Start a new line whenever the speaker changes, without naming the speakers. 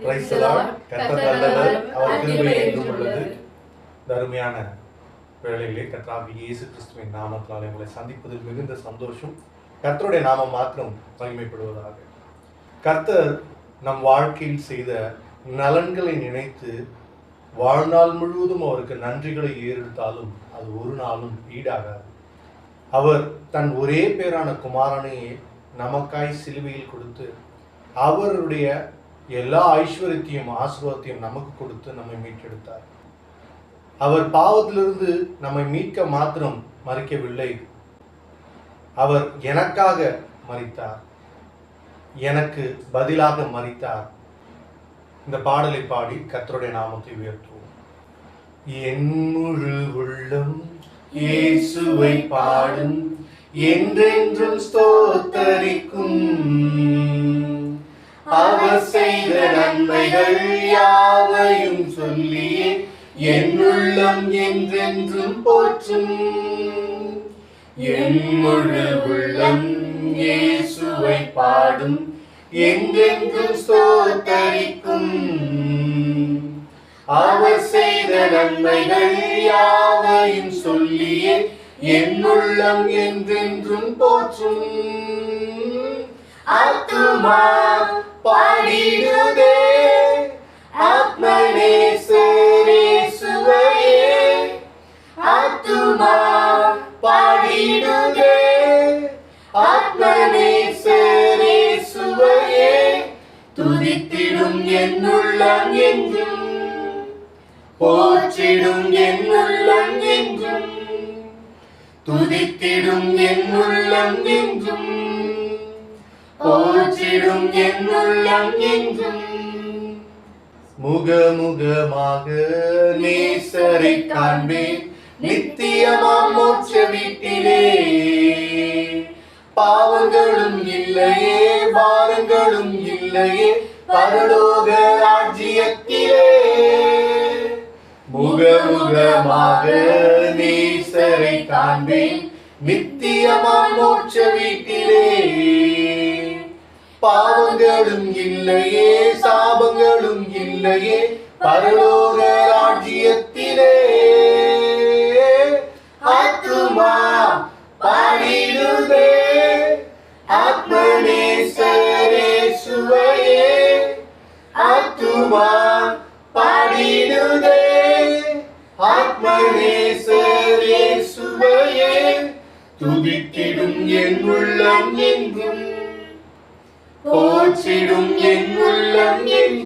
Praise the Lord. கர்த்தர் நல்லவர், அவர் கிருபை என்றும் உள்ளது. இந்த அருமையான வேளையிலே கர்த்தராகிய இயேசு கிறிஸ்துவின் நாமத்தினாலே உங்களை சந்திப்பதில் மிகுந்த சந்தோஷம். கர்த்தருடைய நாமம் மாத்திரம் மகிமைப்படுவதாக. கர்த்தர் நம் வாழ்க்கையில் செய்த நலன்களை நினைத்து வாழ்நாள் முழுவதும் அவருக்கு நன்றிகளை ஏறெடுத்தாலும் அது ஒரு நாளும் ஈடாகாது. அவர் தன் ஒரே பேரான குமாரனையே நமக்காய் சிலுவையில் கொடுத்து அவருடைய எல்லா ஐஸ்வர்யத்தையும் ஆசீர்வாதத்தையும் நமக்கு கொடுத்து நம்மை மீட்டெடுத்தார். அவர் பாவத்திலிருந்து நம்மை மீட்க மாத்திரம் மறிக்கவில்லை, அவர் எனக்காக மரித்தார், எனக்கு பதிலாக மரித்தார். இந்த பாடலை பாடி கர்த்தருடைய நாமத்தை உயர்த்துவோம். என் முழு உள்ளம் இயேசுவை பாடும், என்றென்றும் ஸ்தோத்தரிக்கும். அவர் செய்த நன்மைகள் யாவையும் சொல்லியே என் உள்ளம் என்றென்றும் போற்றும். என் முழு உள்ளம் இயேசுவை பாடும், என்றென்றும் ஸ்தோத்தரிக்கும். அவர் செய்த நன்மைகள் யாவையும் சொல்லியே என் உள்ளம் என்றென்றும் போற்றும். ஆத்துமா பாடிடுதே ஆத்மநேசரே சுவையே. ஆத்துமா பாடிடுதே ஆத்மநேசரே சுவையே. துதித்திடும் என் உள்ளம் என்றும், போற்றிடும் என் உள்ளம் என்றும், துதித்திடும் என் உள்ளம் என்றும், போற்றிடும் என் உள்ளம் என்றும். முகமுகமாக நேசரை காண்பேன் நித்தியமாம் மோட்ச வீட்டிலே. பாவங்களும் இல்லையே, பாரங்களும் இல்லையே, பரலோக ராஜ்யத்திலே. முகமுகமாக நேசரை காண்பேன் நித்தியமாம் மோட்ச வீட்டிலே. பாவங்களும் இல்லையே, சாபங்களும் இல்லையே, பரலோக ராஜ்யத்திலே. ஆத்துமா பாடிடுதே ஆத்மநேசரே சுவையே. ஆத்துமா பாடிடுதே ஆத்மநேசரே சுவையே. துதித்திடும் என் உள்ளம் என்றும், போற்றிடும் என் உள்ளம் என்றும்.